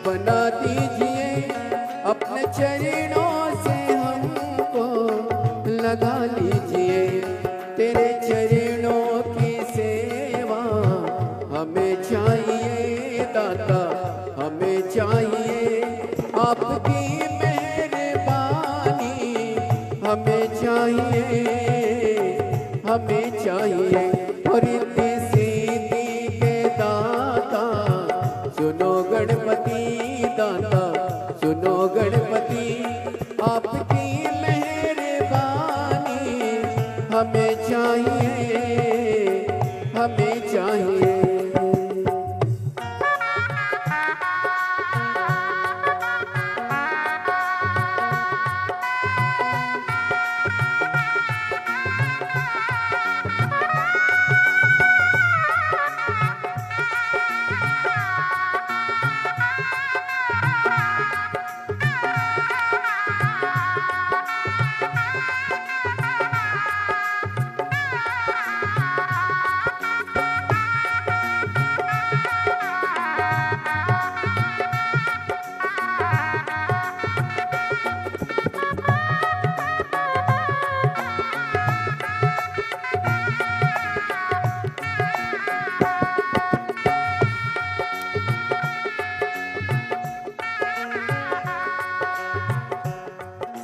बना दीजिए अपने चरणों से हमको लगा लीजिए। तेरे चरणों की सेवा हमें चाहिए दाता, हमें चाहिए आपकी मेहरबानी, हमें चाहिए, हमें चाहिए। और इतनी सीधी के दाता सुनो गणपति दाता, सुनो गणपति आपकी मेहरबानी हमें चाहिए, हमें चाहिए।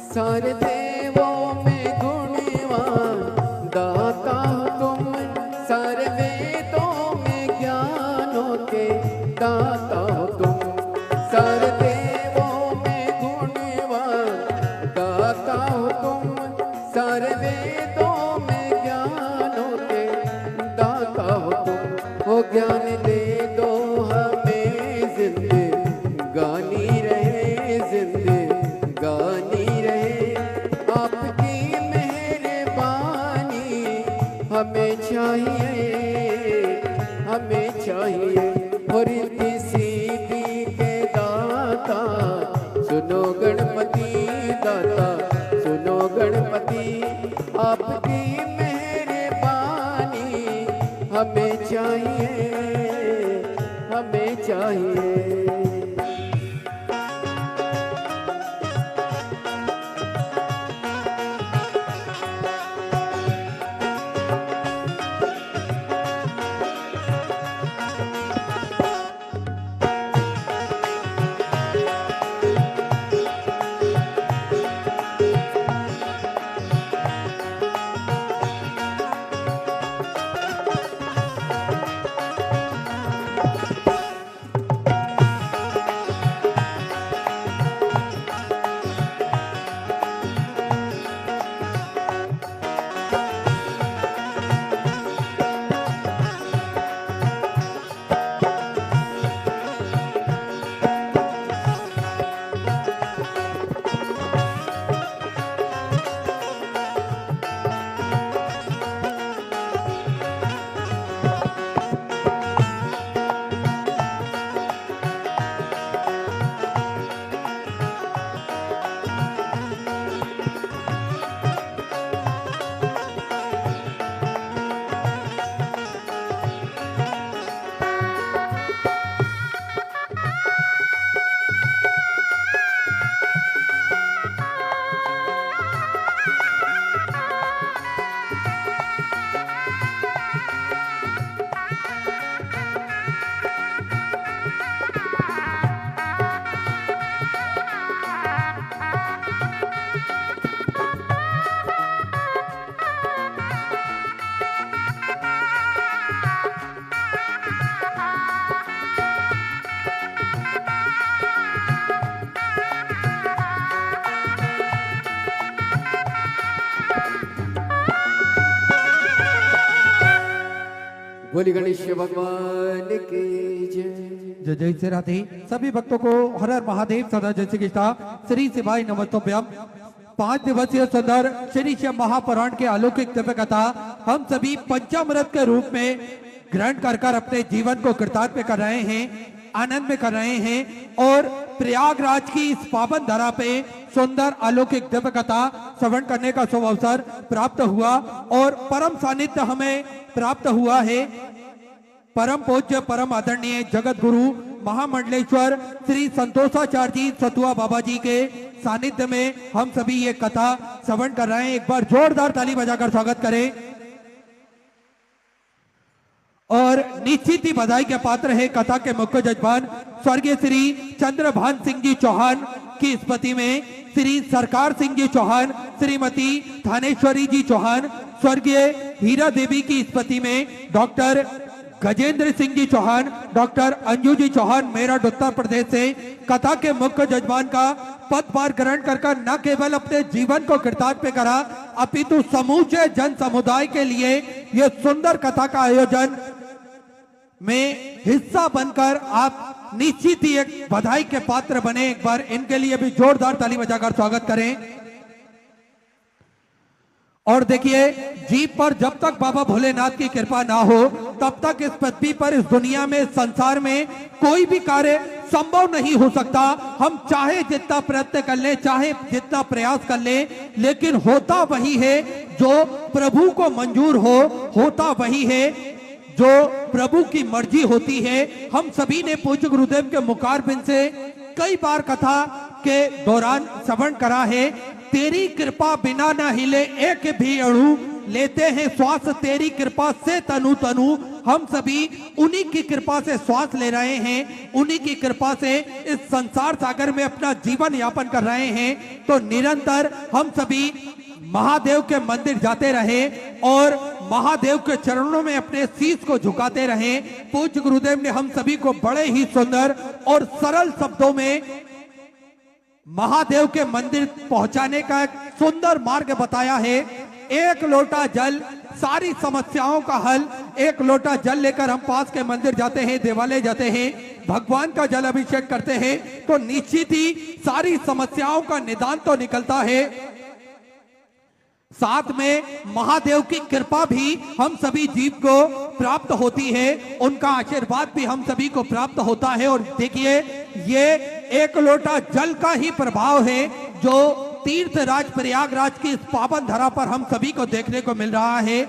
सारे देवों में गुणवान दाता हो तुम, सारे वेदों में ज्ञानों के दाता हो तुम। सारे देवों में गुणवान दाता हो तुम, सारे वेदों में ज्ञानों के दाता हो तुम। हो ज्ञान दे दो हमें जिंदगानी रहे, जिंदगानी हमें चाहिए, हमें चाहिए। और इतनी सीधी के दाता सुनो गणपति दाता, सुनो गणपति आपकी मेहरबानी हमें चाहिए, हमें चाहिए। बोली गणेश भगवान की जय। जय जय श्री राधे। सभी भक्तों को हर हर महादेव सदा जय श्री कृष्णा श्री शिवाय नमस्तोभ्यम। 5 दिवसीय सुंदर श्री शिव महापुराण के अलौकिक दिव्य कथा हम सभी पंचामृत के रूप में ग्रहण कर अपने जीवन को कृतार्थ कर रहे हैं, आनंद में कर रहे हैं। और प्रयागराज की इस पावन धरा पे सुंदर अलौकिक दिव्य कथा श्रवण करने का शुभ अवसर प्राप्त हुआ और परम सानिध्य हमें प्राप्त हुआ है। परम पूज्य परम आदरणीय जगत गुरु महामंडलेश्वर श्री संतोषाचार्य जी सतुआ बाबा जी के सानिध्य में हम सभी ये कथा श्रवण कर रहे हैं। एक बार जोरदार ताली बजाकर स्वागत करें। और निश्चित ही बधाई के पात्र है कथा के मुख्य जजमान स्वर्गीय श्री चंद्रभान सिंह जी चौहान की स्मृति में श्री सरकार सिंह जी चौहान, श्रीमती थानेश्वरी जी चौहान, स्वर्गीय हीरा देवी की स्मृति में डॉक्टर गजेंद्र सिंह जी चौहान, डॉक्टर अंजू जी चौहान मेरठ उत्तर प्रदेश से कथा के मुख्य जजमान का पदभार ग्रहण कर न केवल अपने जीवन को कृतार्थ करा अपितु समूचे जन समुदाय के लिए यह सुंदर कथा का आयोजन में हिस्सा बनकर आप निश्चित ही एक बधाई के पात्र बने। एक बार इनके लिए भी जोरदार ताली बजाकर स्वागत करें। और देखिए, जीव पर जब तक बाबा भोलेनाथ की कृपा ना हो तब तक इस पृथ्वी पर, इस दुनिया में, संसार में कोई भी कार्य संभव नहीं हो सकता। हम चाहे जितना प्रयत्न कर ले, चाहे जितना प्रयास कर ले, लेकिन होता वही है जो प्रभु को मंजूर हो, होता वही है जो प्रभु की मर्जी होती है। हम सभी ने पूज्य गुरुदेव के मुखारबिंद से कई बार कथा के दौरान श्रवण करा है। तेरी कृपा बिना न हिले एक भी अणु, लेते हैं श्वास तेरी कृपा से तनु तनु। हम सभी उन्हीं की कृपा से श्वास ले रहे हैं, उन्हीं की कृपा से इस संसार सागर में अपना जीवन यापन कर रहे हैं। तो निरंतर हम सभी महादेव के मंदिर जाते रहे और महादेव के चरणों में अपने शीश को झुकाते रहे। पूज्य गुरुदेव ने हम सभी को बड़े ही सुंदर और सरल शब्दों में महादेव के मंदिर पहुंचाने का एक सुंदर मार्ग बताया है। एक लोटा जल सारी समस्याओं का हल। एक लोटा जल लेकर हम पास के मंदिर जाते हैं, देवालय जाते हैं, भगवान का जल अभिषेक करते हैं तो निश्चित ही सारी समस्याओं का निदान तो निकलता है। साथ में महादेव की कृपा भी हम सभी जीव को प्राप्त होती है, उनका आशीर्वाद भी हम सभी को प्राप्त होता है। और देखिए, ये एक लोटा जल का ही प्रभाव है जो तीर्थराज प्रयागराज की इस पावन धरा पर हम सभी को देखने को मिल रहा है।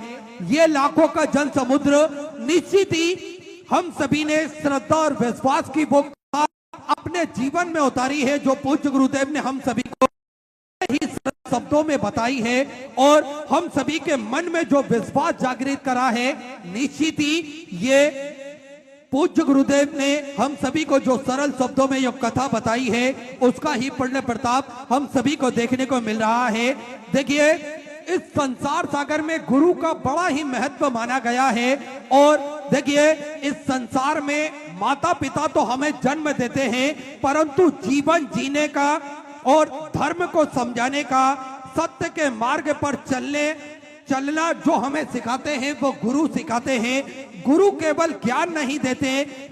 ये लाखों का जल समुद्र निश्चित ही हम सभी ने श्रद्धा और विश्वास की वो अपने जीवन में उतारी है जो पूज्य गुरुदेव ने हम सभी को ही शब्दों में बताई है। और हम सभी के मन में जो विश्वास जागृत करा है, निश्चित ही ये पूज्य गुरुदेव ने हम सभी को जो सरल शब्दों में यह कथा बताई है, उसका ही पुण्य प्रताप हम सभी को देखने को मिल रहा है। देखिए, इस संसार सागर में गुरु का बड़ा ही महत्व माना गया है। और देखिए, इस संसार में माता पिता तो हमें जन्म देते हैं, परंतु जीवन जीने का और धर्म को समझाने का, सत्य के मार्ग पर चलना जो हमें सिखाते हैं वो गुरु सिखाते हैं। गुरु केवल ज्ञान नहीं देते,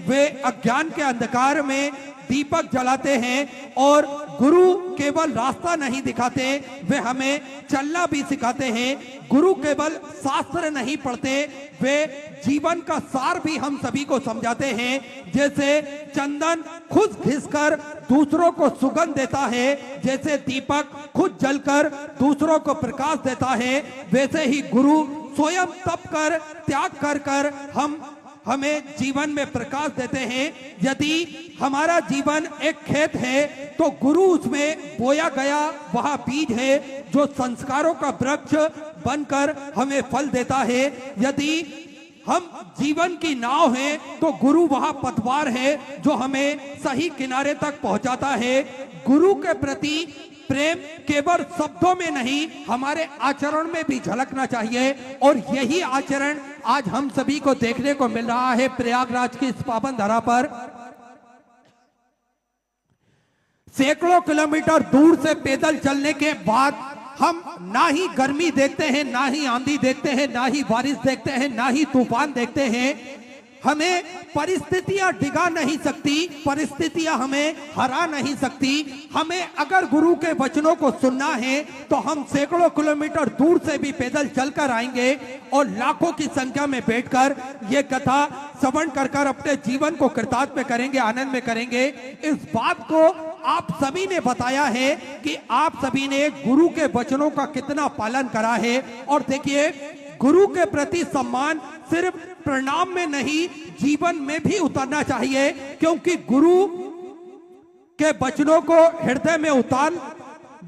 वे अज्ञान के अंधकार में दीपक जलाते हैं। और गुरु केवल रास्ता नहीं दिखाते, वे हमें चलना भी सिखाते हैं। गुरु केवल शास्त्र नहीं पढ़ते, वे जीवन का सार भी हम सभी को समझाते हैं। जैसे चंदन खुद घिसकर दूसरों को सुगंध देता है, जैसे दीपक खुद जलकर दूसरों को प्रकाश देता है, वैसे ही गुरु स्वयं तप कर, त्याग कर कर हमें जीवन में प्रकाश देते हैं। यदि हमारा जीवन एक खेत है तो गुरु उसमें बोया गया वह बीज है जो संस्कारों का वृक्ष बनकर हमें फल देता है। यदि हम जीवन की नाव हैं तो गुरु वह पतवार है जो हमें सही किनारे तक पहुंचाता है। गुरु के प्रति प्रेम केवल शब्दों में नहीं, हमारे आचरण में भी झलकना चाहिए। और यही आचरण आज हम सभी को देखने को मिल रहा है प्रयागराज की इस पावन धरा पर। सैकड़ों किलोमीटर दूर से पैदल चलने के बाद हम ना ही गर्मी देखते हैं, ना ही आंधी देखते हैं, ना ही बारिश देखते हैं, ना ही तूफान देखते हैं। हमें परिस्थितियां डिगा नहीं सकती, परिस्थितियां हमें हरा नहीं सकती। हमें अगर गुरु के वचनों को सुनना है तो हम सैकड़ों किलोमीटर दूर से भी पैदल चलकर आएंगे और लाखों की संख्या में बैठकर ये कथा श्रवण कर अपने जीवन को कृतार्थ में करेंगे, आनंद में करेंगे। इस बात को आप सभी ने बताया है कि आप सभी ने गुरु के वचनों का कितना पालन करा है। और देखिए, गुरु के प्रति सम्मान सिर्फ प्रणाम में नहीं, जीवन में भी उतरना चाहिए, क्योंकि गुरु के वचनों को हृदय में उतार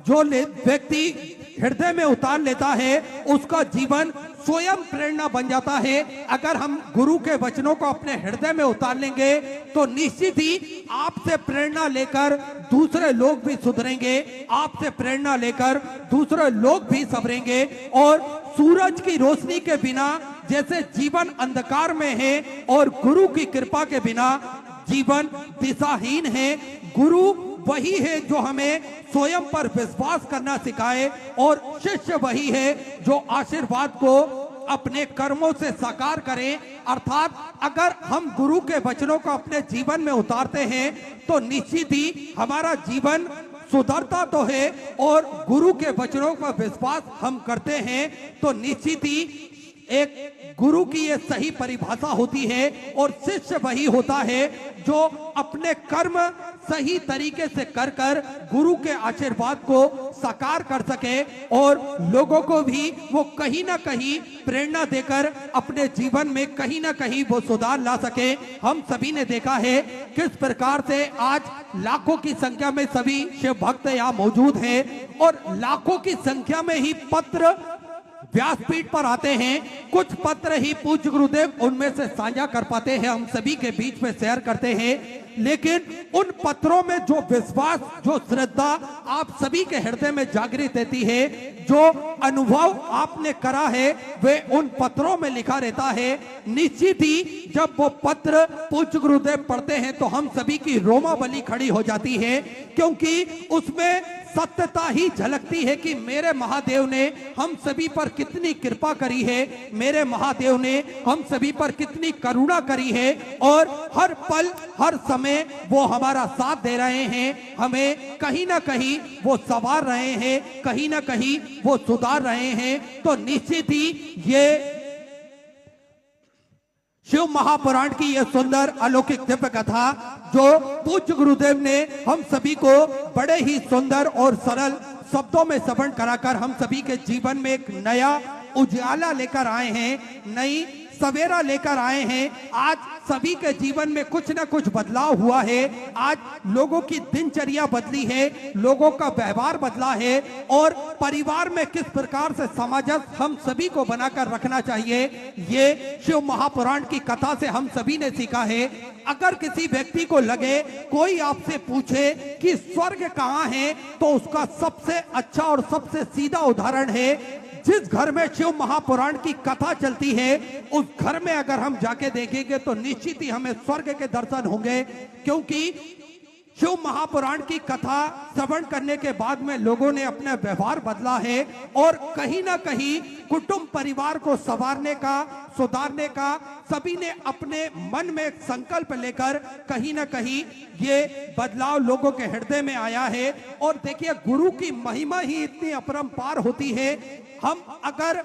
जो व्यक्ति हृदय में उतार लेता है, उसका जीवन स्वयं प्रेरणा बन जाता है। अगर हम गुरु के वचनों को अपने हृदय में उतार लेंगे तो निश्चित ही आपसे प्रेरणा लेकर दूसरे लोग भी सुधरेंगे, आपसे प्रेरणा लेकर दूसरे लोग भी संवरेंगे। और सूरज की रोशनी के बिना जैसे जीवन अंधकार में है और गुरु की कृपा के बिना जीवन दिशाहीन है, गुरु वही है जो हमें स्वयं पर विश्वास करना सिखाए और शिष्य वही है जो आशीर्वाद को अपने कर्मों से साकार करें। अर्थात अगर हम गुरु के वचनों को अपने जीवन में उतारते हैं तो निश्चित ही हमारा जीवन सुधरता तो है, और गुरु के वचनों पर विश्वास हम करते हैं तो निश्चित ही एक गुरु की ये सही परिभाषा होती है। और शिष्य वही होता है जो अपने कर्म सही तरीके से कर कर गुरु के आशीर्वाद को साकार कर सके और लोगों को भी वो कहीं ना कहीं प्रेरणा देकर अपने जीवन में कहीं ना कहीं वो सुधार ला सके। हम सभी ने देखा है किस प्रकार से आज लाखों की संख्या में सभी शिव भक्त यहाँ मौजूद हैं और लाखों की संख्या में ही पत्र व्यासपीठ पर आते हैं। कुछ पत्र ही पूज्य गुरुदेव उनमें से साझा कर पाते हैं, हम सभी के बीच में शेयर करते हैं, लेकिन उन पत्रों में जो विश्वास, जो श्रद्धा आप सभी के हृदय में जागृत रहती है, जो अनुभव आपने करा है, वे उन पत्रों में लिखा रहता है। निश्चित ही जब वो पत्र पूज्य गुरुदेव पढ़ते हैं तो हम सभी की रोमावली खड़ी हो जाती है, क्योंकि उसमें सत्यता ही झलकती है कि मेरे महादेव ने हम सभी पर कितनी कृपा करी है, मेरे महादेव ने हम सभी पर कितनी करुणा करी है और हर पल हर समय वो हमारा साथ दे रहे हैं, हमें कहीं ना कहीं वो संवार रहे हैं, कहीं ना कहीं वो सुधार रहे हैं। तो निश्चित ही ये शिव महापुराण की यह सुंदर अलौकिक दिव्य कथा जो पूज्य गुरुदेव ने हम सभी को बड़े ही सुंदर और सरल शब्दों में श्रवण कराकर हम सभी के जीवन में एक नया उजाला लेकर आए हैं, नई सवेरा लेकर आए हैं। आज सभी के जीवन में कुछ ना कुछ बदलाव हुआ है, आज लोगों की दिनचर्या बदली है, लोगों का व्यवहार बदला है और परिवार में किस प्रकार से सामंजस्य हम सभी को बनाकर रखना चाहिए, ये शिव महापुराण की कथा से हम सभी ने सीखा है। अगर किसी व्यक्ति को लगे, कोई आपसे पूछे कि स्वर्ग कहाँ है, तो उसका सबसे अच्छा और सबसे सीधा उदाहरण है जिस घर में शिव महापुराण की कथा चलती है, उस घर में अगर हम जाके देखेंगे तो निश्चित ही हमें स्वर्ग के दर्शन होंगे, क्योंकि शिव महापुराण की कथा श्रवण करने के बाद में लोगों ने अपना व्यवहार बदला है और कहीं ना कहीं कुटुंब परिवार को संवारने का, सुधारने का सभी ने अपने मन में एक संकल्प लेकर कहीं ना कहीं ये बदलाव लोगों के हृदय में आया है। और देखिए, गुरु की महिमा ही इतनी अपरंपार होती है। हम अगर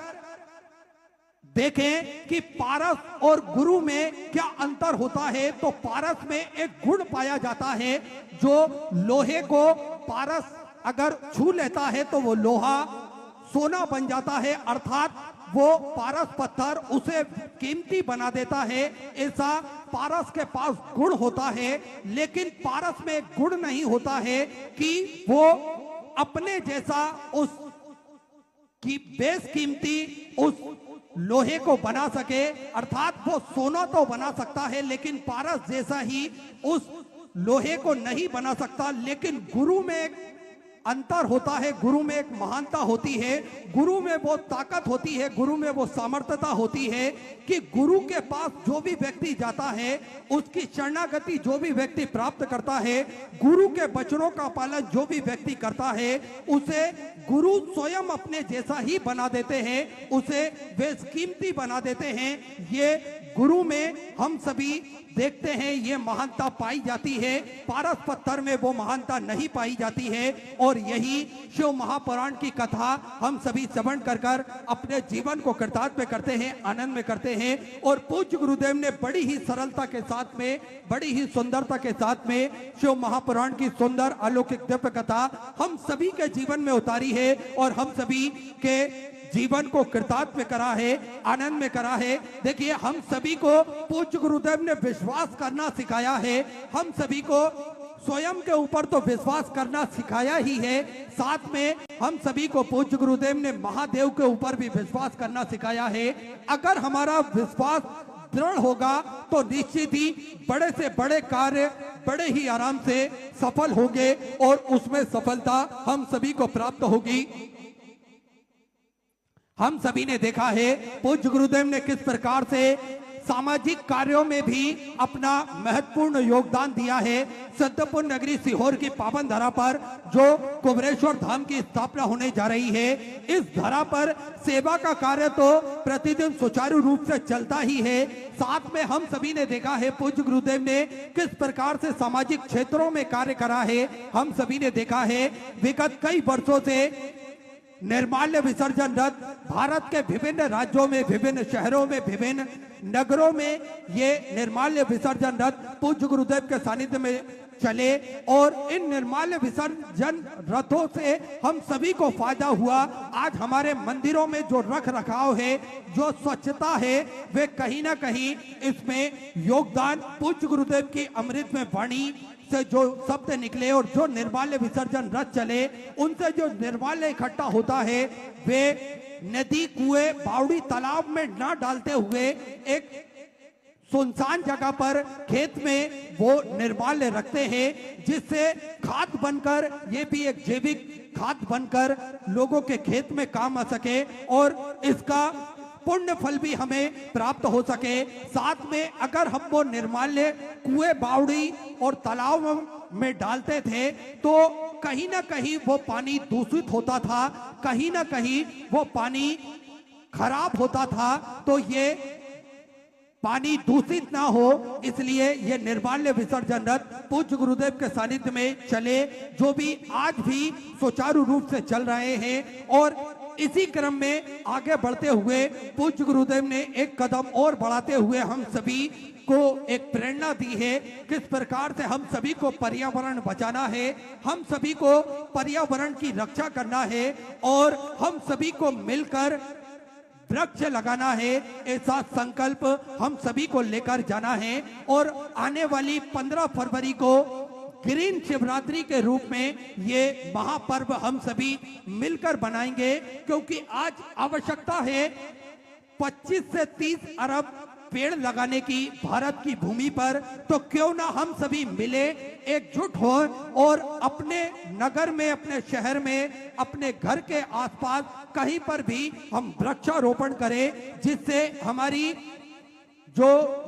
देखें कि पारस और गुरु में क्या अंतर होता है, तो पारस में एक गुण पाया जाता है, जो लोहे को पारस अगर छू लेता है तो वो लोहा सोना बन जाता है, अर्थात वो पारस पत्थर उसे कीमती बना देता है। ऐसा पारस के पास गुण होता है, लेकिन पारस में एक गुण नहीं होता है कि वो अपने जैसा उस की बेस कीमती उस लोहे को बना सके, अर्थात वो सोना तो बना सकता है लेकिन पारस जैसा ही उस लोहे को नहीं बना सकता। लेकिन गुरु में एक अंतर होता है, गुरु में एक महानता होती है, गुरु में वो ताकत होती है, गुरु में वो सामर्थ्यता होती है कि गुरु के पास जो भी व्यक्ति जाता है, उसकी शरणागति जो भी व्यक्ति प्राप्त करता है, गुरु के वचनों का पालन जो भी व्यक्ति करता है, उसे गुरु स्वयं अपने जैसा ही बना देते हैं, उसे बेशकीमती बना देते हैं। ये गुरु में हम सभी देखते हैं ये महानता पाई जाती है, पारस पत्थर में वो महानता नहीं पाई जाती है। और यही शिव महापुराण की कथा हम सभी श्रवण कर कर अपने जीवन को कृतार्थ में करते हैं, आनंद में करते हैं। और पूज्य गुरुदेव ने बड़ी ही सरलता के साथ में, बड़ी ही सुंदरता के साथ में शिव महापुराण की सुंदर अलौकिक दिव्य कथा हम सभी के जीवन में उतारी है और हम सभी के जीवन को कृतार्थ में करा है, आनंद में करा है। देखिए, हम सभी को पूज्य गुरुदेव ने विश्वास करना सिखाया है। हम सभी को स्वयं के ऊपर तो विश्वास करना सिखाया ही है, साथ में हम सभी को पूज्य गुरुदेव ने महादेव के ऊपर भी विश्वास करना सिखाया है। अगर हमारा विश्वास दृढ़ होगा तो निश्चित ही बड़े से बड़े कार्य बड़े ही आराम से सफल होंगे और उसमें सफलता हम सभी को प्राप्त होगी। हम सभी ने देखा है पूज्य गुरुदेव ने किस प्रकार से सामाजिक कार्यों में भी अपना महत्वपूर्ण योगदान दिया है। सिद्धपुर नगरी सीहोर की पावन धरा पर जो कुबरेश्वर धाम की स्थापना होने जा रही है, इस धरा पर सेवा का कार्य तो प्रतिदिन सुचारू रूप से चलता ही है। साथ में हम सभी ने देखा है पूज्य गुरुदेव ने किस प्रकार से सामाजिक क्षेत्रों में कार्य करा है। हम सभी ने देखा है विगत कई वर्षों से निर्माल्य विसर्जन रथ भारत के विभिन्न राज्यों में, विभिन्न शहरों में, विभिन्न नगरों में ये निर्माल्य विसर्जन रथ पूज्य गुरुदेव के सानिध्य में चले और इन निर्माल्य विसर्जन रथों से हम सभी को फायदा हुआ। आज हमारे मंदिरों में जो रख रखाव है, जो स्वच्छता है, वे कहीं ना कहीं इसमें योगदान पूज्य गुरुदेव की अमृतमय वाणी से जो शब्द निकले और जो निर्माल्य विसर्जन रथ चले, उनसे जो निर्माल्य इकट्ठा होता है वे नदी, कुएं, बावड़ी, तालाब में ना डालते हुए एक सुनसान जगह पर खेत में वो निर्माल्य रखते हैं, जिससे खाद बनकर, ये भी एक जैविक खाद बनकर लोगों के खेत में काम आ सके और इसका पुण्य फल भी हमें प्राप्त हो सके। साथ में अगर हम वो निर्माल्य कुएं, बावड़ी और तालाब में डालते थे तो कहीं ना कहीं वो पानी दूषित होता था, कहीं ना कहीं वो पानी खराब होता था। तो ये पानी दूषित ना हो, इसलिए ये निर्माल्य विसर्जन रथ पूज्य गुरुदेव के सानिध्य में चले, जो भी आज भी सुचारू रूप से चल रहे हैं। और इसी क्रम में आगे बढ़ते हुए पूज्य गुरुदेव ने एक कदम और बढ़ाते हुए हम सभी को एक प्रेरणा दी है, किस प्रकार से हम सभी को पर्यावरण बचाना है, हम सभी को पर्यावरण की रक्षा करना है और हम सभी को मिलकर वृक्ष लगाना है। ऐसा संकल्प हम सभी को लेकर जाना है और आने वाली 15 फरवरी को ग्रीन शिवरात्रि के रूप में ये महापर्व हम सभी मिलकर बनाएंगे, क्योंकि आज आवश्यकता है 25 से 30 अरब पेड़ लगाने की भारत की भूमि पर। तो क्यों ना हम सभी मिले, एकजुट हो और अपने नगर में, अपने शहर में, अपने घर के आसपास कहीं पर भी हम वृक्षारोपण करें, जिससे हमारी जो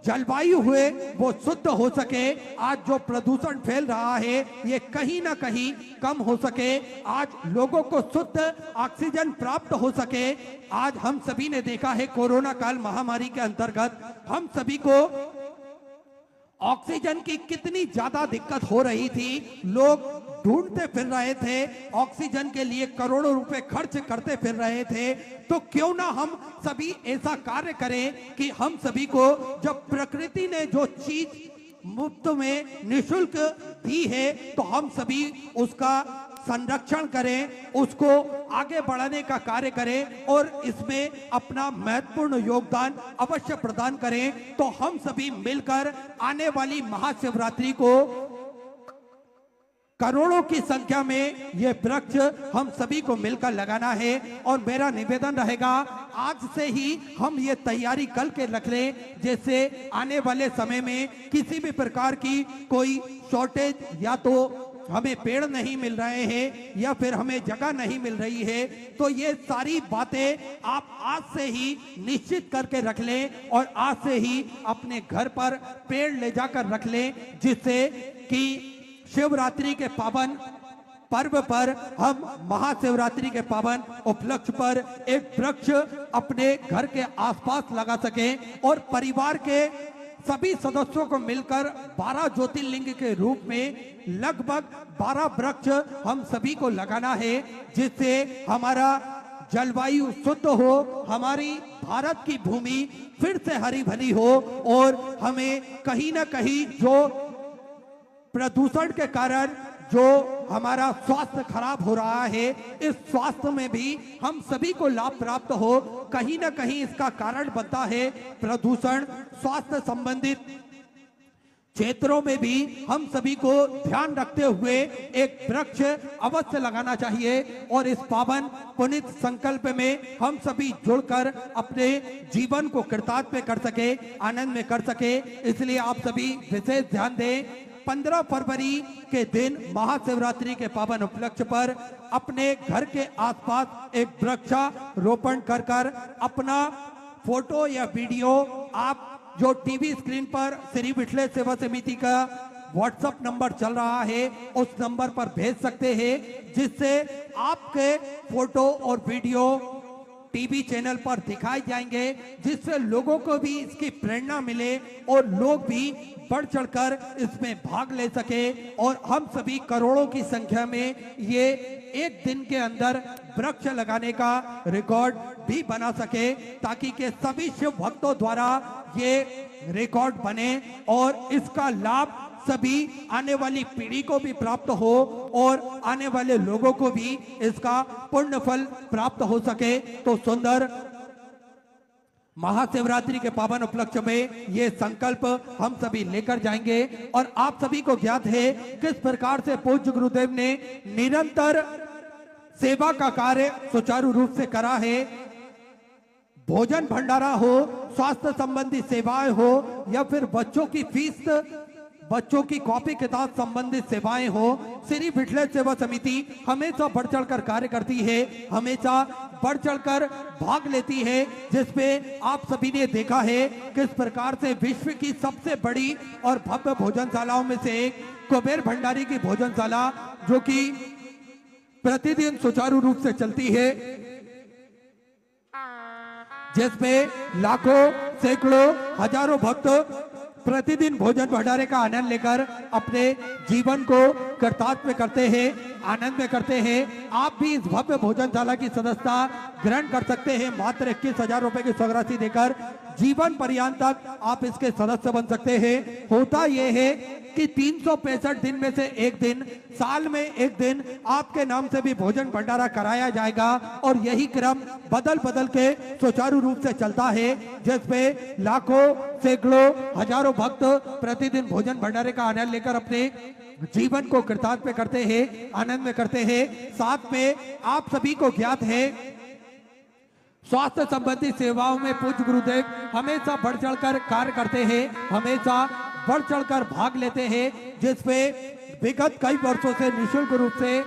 जलवायु हुए वो शुद्ध हो सके। आज जो प्रदूषण फैल रहा है ये कहीं ना कहीं कम हो सके, आज लोगों को शुद्ध ऑक्सीजन प्राप्त हो सके। आज हम सभी ने देखा है कोरोना काल महामारी के अंतर्गत हम सभी को ऑक्सीजन की कितनी ज्यादा दिक्कत हो रही थी, लोग ढूंढते फिर रहे थे, ऑक्सीजन के लिए करोड़ों रुपए खर्च करते फिर रहे थे। तो क्यों ना हम सभी ऐसा कार्य करें कि हम सभी को जब प्रकृति ने जो चीज मुफ्त में निःशुल्क दी है तो हम सभी उसका संरक्षण करें, उसको आगे बढ़ाने का कार्य करें और इसमें अपना महत्वपूर्ण योगदान अवश्य प्रदान करें। तो हम सभी मिलकर आने वाली महाशिवरात्रि को करोड़ों की संख्या में ये वृक्ष हम सभी को मिलकर लगाना है। और मेरा निवेदन रहेगा आज से ही हम ये तैयारी कल के रख लें, जैसे आने वाले समय में किसी भी प्रकार की कोई शॉर्टेज या तो हमें पेड़ नहीं मिल रहे हैं या फिर हमें जगह नहीं मिल रही है, तो ये सारी बातें आप आज से ही निश्चित करके रख लें और आज से ही अपने घर पर पेड़ ले जाकर रख लें, जिससे कि शिवरात्रि के पावन पर्व पर हम महाशिवरात्रि के पावन उपलक्ष्य पर एक वृक्ष अपने घर के आसपास लगा सकें और परिवार के सभी सदस्यों को मिलकर 12 ज्योतिर्लिंग के रूप में लगभग 12 वृक्ष हम सभी को लगाना है, जिससे हमारा जलवायु शुद्ध हो, हमारी भारत की भूमि फिर से हरी भरी हो और हमें कहीं ना कहीं जो प्रदूषण के कारण जो हमारा स्वास्थ्य खराब हो रहा है, इस स्वास्थ्य में भी हम सभी को लाभ प्राप्त हो, कहीं ना कहीं इसका कारण बनता है प्रदूषण। स्वास्थ्य संबंधित क्षेत्रों में भी हम सभी को ध्यान रखते हुए एक वृक्ष अवश्य लगाना चाहिए और इस पावन पुनीत संकल्प में हम सभी जुड़कर अपने जीवन को कृतार्थ कर सके, आनंद में कर सके। इसलिए आप सभी विशेष ध्यान दें। 15 फरवरी के दिन महाशिवरात्रि के पावन उपलक्ष्य पर अपने घर के आसपास एक वृक्षारोपण कर अपना फोटो या वीडियो आप जो टीवी स्क्रीन पर श्री विठले सेवा समिति का व्हाट्सएप नंबर चल रहा है उस नंबर पर भेज सकते हैं, जिससे आपके फोटो और वीडियो टीवी चैनल पर दिखाए जाएंगे, जिससे लोगों को भी इसकी प्रेरणा मिले और लोग भी बढ़ चढ़कर इसमें भाग ले सके और हम सभी करोड़ों की संख्या में ये एक दिन के अंदर वृक्ष लगाने का रिकॉर्ड भी बना सके, ताकि के सभी शिव भक्तों द्वारा ये रिकॉर्ड बने और इसका लाभ सभी आने वाली पीढ़ी को भी प्राप्त हो और आने वाले लोगों को भी इसका पुण्य फल प्राप्त हो सके। तो सुंदर महाशिवरात्रि के पावन उपलक्ष्य में ये संकल्प हम सभी लेकर जाएंगे। और आप सभी को ज्ञात है किस प्रकार से पूज्य गुरुदेव ने निरंतर सेवा का कार्य सुचारू रूप से करा है। भोजन भंडारा हो, स्वास्थ्य संबंधी सेवाएं हो या फिर बच्चों की फीस, बच्चों की कॉपी किताब संबंधित सेवाएं हो, श्री विठले सेवा समिति हमेशा बढ़ चढ़कर कार्य करती है, हमेशा बढ़ चढ़कर भाग लेती है, जिसमें आप सभी ने देखा है किस प्रकार से विश्व की सबसे बड़ी और भव्य भोजनशालाओं में से एक कुबेर भंडारी की भोजनशाला, जो कि प्रतिदिन सुचारू रूप से चलती है, जिसमें लाखों सैकड़ों हजारों भक्त प्रतिदिन भोजन भंडारे का आनंद लेकर अपने जीवन को कृतार्थ करते हैं, आनंद में करते हैं। आप भी इस भव्य भोजनशाला की सदस्यता ग्रहण कर सकते हैं। मात्र 21,000 रुपए की स्वराशि देकर जीवन पर्यंत तक आप इसके सदस्य बन सकते हैं। होता यह है कि 365 दिन में से एक दिन, साल में एक दिन आपके नाम से भी भोजन भंडारा कराया जाएगा और यही क्रम बदल बदल के सुचारू रूप से चलता है, जिसमें लाखों सैकड़ों हजारों भक्त प्रतिदिन भोजन भंडारे का आनंद लेकर अपने जीवन को कृतार्थ में करते हैं, आनंद में करते हैं। साथ में आप सभी को ज्ञात है स्वास्थ्य संबंधी सेवाओं में पूज्य गुरुदेव हमेशा बढ़ चढ़कर कार्य करते हैं, हमेशा बढ़ चढ़कर भाग लेते हैं, जिसमें विगत कई वर्षों से निःशुल्क रूप से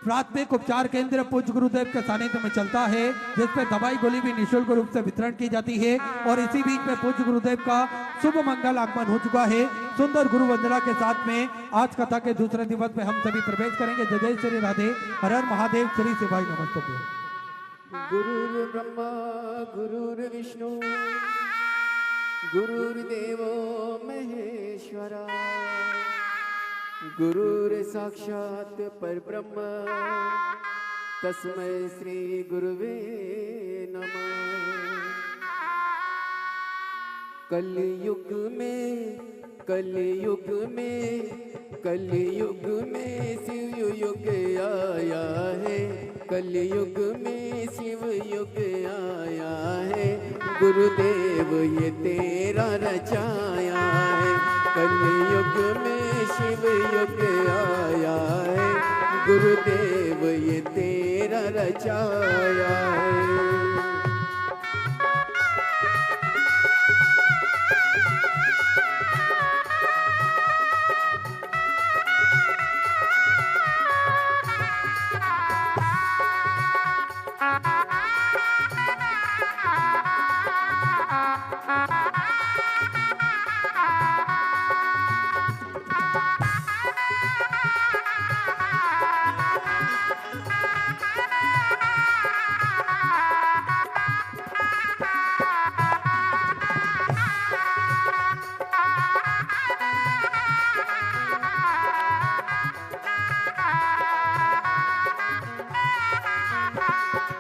प्राथमिक उपचार केंद्र पूज्य गुरुदेव के सानिध्य में चलता है, जिसपे दवाई गोली भी निःशुल्क रूप से वितरण की जाती है। और इसी बीच में पूज्य गुरुदेव का शुभ मंगल आगमन हो चुका है। सुंदर गुरु वंदना के साथ में आज कथा के दूसरे दिवस में हम सभी प्रवेश करेंगे। जय जय श्री राधे, हर हर महादेव, श्री शिवाय नमस्तुभ्यं। गुरुर् ब्रह्मा गुरुर्विष्णु गुरुर्देवो महेश्वरा गुरुर्साक्षात् परब्रह्म तस्मै श्री गुरुवे नमः। कलयुग में कलयुग में कलयुग में शिव युग आया है, कलयुग में शिव युग आया है, गुरुदेव ये तेरा रचाया है। कलयुग में शिव युग आया है, गुरुदेव ये तेरा रचाया है।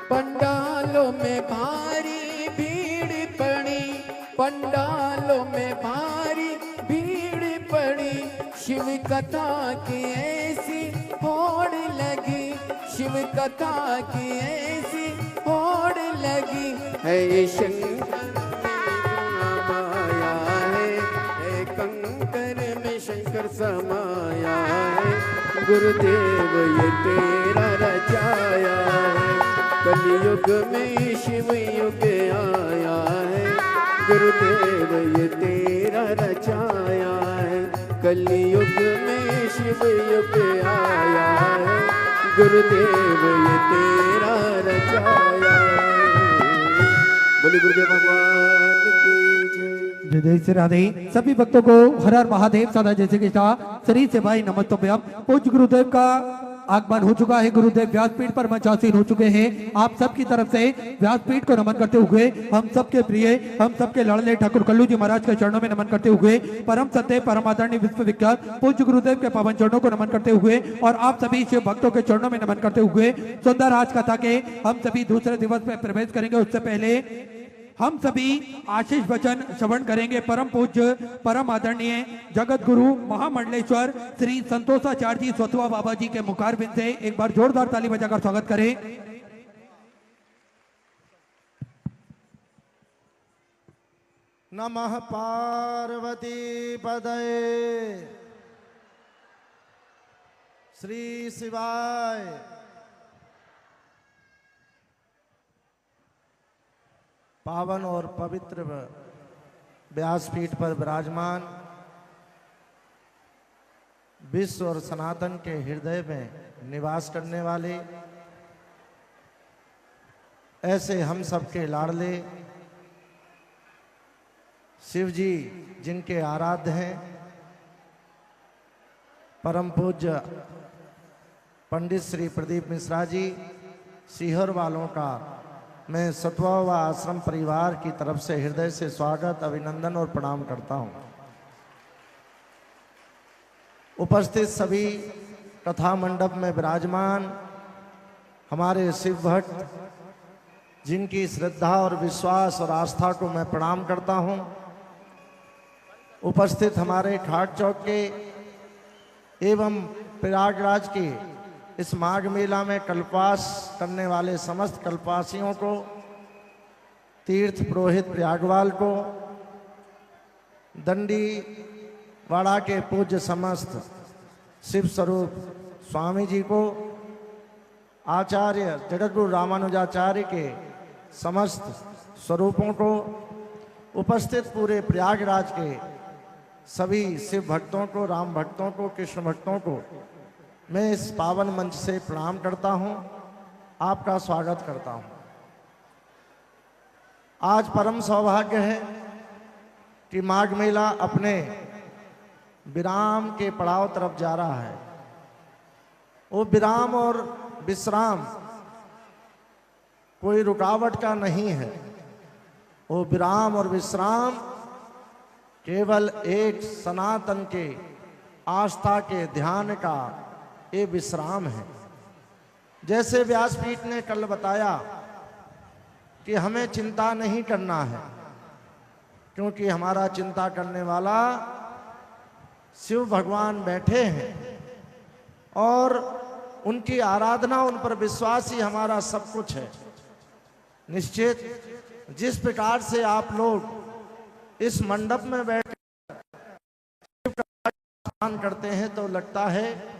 पंडालों में भारी भीड़ पड़ी, पंडालों में भारी भीड़ पड़ी, शिव कथा की ऐसी कथा की ऐसी होड़ लगी है, शंकर में माया है कंकर में शंकर समाया है, गुरुदेव ये तेरा रचाया है, कलयुग में शिव युग आया है, गुरुदेव ये तेरा रचाया है, कलयुग में शिव युग आया है, गुरुदेव ये तेरा रचाया है। बोले गुरुदेव भगवान की जय। जय श्री राधे। सभी भक्तों को हर हर महादेव सदा जय श्री कृष्णा श्री सेवाई नमस्तुभ्यम। पूज्य गुरुदेव का आगमन हो चुका है। गुरुदेव व्यासपीठ पर मंचासीन हो चुके हैं। आप सबकी तरफ से व्यासपीठ को नमन करते हुए, हम सबके प्रिय, हम सबके लाडले ठाकुर कल्लू जी महाराज के चरणों में नमन करते हुए, परम सत्य परम आदरणीय विश्व विख्यात पूज्य गुरुदेव के पावन चरणों को नमन करते हुए और आप सभी शिव भक्तों के चरणों में नमन करते हुए सुंदर आज कथा के हम सभी दूसरे दिवस में प्रवेश करेंगे। उससे पहले हम सभी आशीष वचन श्रवण करेंगे। परम पूज्य परम आदरणीय जगत गुरु महामंडलेश्वर श्री संतोषाचार्य जी स्वतवा बाबा जी के मुखारबिंद से एक बार जोरदार ताली बजाकर स्वागत करें। नमः पार्वती पदये श्री शिवाय। पावन और पवित्र व्यासपीठ पर विराजमान विश्व और सनातन के हृदय में निवास करने वाले ऐसे हम सबके लाडले शिव जी, जिनके आराध्य हैं परम पूज्य पंडित श्री प्रदीप मिश्रा जी, सीहर वालों का मैं सतवा आश्रम परिवार की तरफ से हृदय से स्वागत, अभिनंदन और प्रणाम करता हूं। उपस्थित सभी कथा मंडप में विराजमान हमारे शिव भक्त, जिनकी श्रद्धा और विश्वास और आस्था को मैं प्रणाम करता हूं। उपस्थित हमारे खाट चौक के एवं प्रयागराज के इस माघ मेला में कल्पवास करने वाले समस्त कल्पवासियों को, तीर्थ पुरोहित प्रयागवाल को, दंडी वाड़ा के पूज्य समस्त शिव स्वरूप स्वामी जी को, आचार्य जगतगुरु रामानुजाचार्य के समस्त स्वरूपों को, उपस्थित पूरे प्रयागराज के सभी शिव भक्तों को, राम भक्तों को, कृष्ण भक्तों को मैं इस पावन मंच से प्रणाम करता हूं, आपका स्वागत करता हूं। आज परम सौभाग्य है कि माघ मेला अपने विराम के पड़ाव तरफ जा रहा है। वो विराम और विश्राम कोई रुकावट का नहीं है। वो विराम और विश्राम केवल एक सनातन के आस्था के ध्यान का ये विश्राम है। जैसे व्यासपीठ ने कल बताया कि हमें चिंता नहीं करना है, क्योंकि हमारा चिंता करने वाला शिव भगवान बैठे हैं और उनकी आराधना, उन पर विश्वास ही हमारा सब कुछ है। निश्चित जिस प्रकार से आप लोग इस मंडप में बैठ शिव का स्नान करते हैं तो लगता है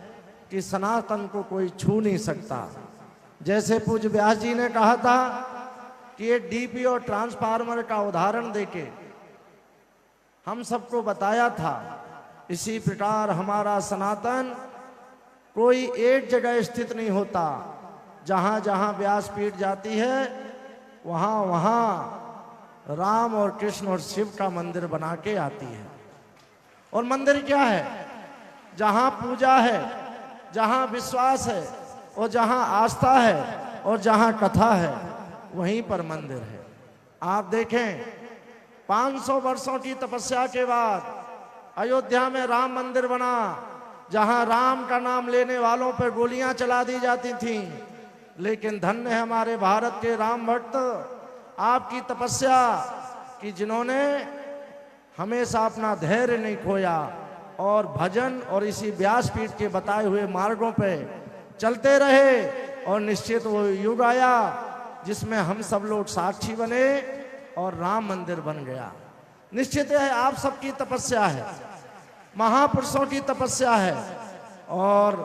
कि सनातन को कोई छू नहीं सकता। जैसे पूज्य व्यास जी ने कहा था कि ये डीपी और ट्रांसफार्मर का उदाहरण देके हम सबको बताया था, इसी प्रकार हमारा सनातन कोई एक जगह स्थित नहीं होता। जहां जहां व्यासपीठ जाती है वहां वहां राम और कृष्ण और शिव का मंदिर बना के आती है। और मंदिर क्या है? जहां पूजा है, जहां विश्वास है और जहां आस्था है और जहां कथा है, वहीं पर मंदिर है। आप देखें 500 वर्षों की तपस्या के बाद अयोध्या में राम मंदिर बना, जहां राम का नाम लेने वालों पर गोलियां चला दी जाती थीं। लेकिन धन्य है हमारे भारत के राम भक्त, आपकी तपस्या कि जिन्होंने हमेशा अपना धैर्य नहीं खोया और भजन और इसी व्यासपीठ के बताए हुए मार्गों पे चलते रहे और निश्चित वो युग आया जिसमें हम सब लोग साक्षी बने और राम मंदिर बन गया। निश्चित है आप सबकी तपस्या है, महापुरुषों की तपस्या है, और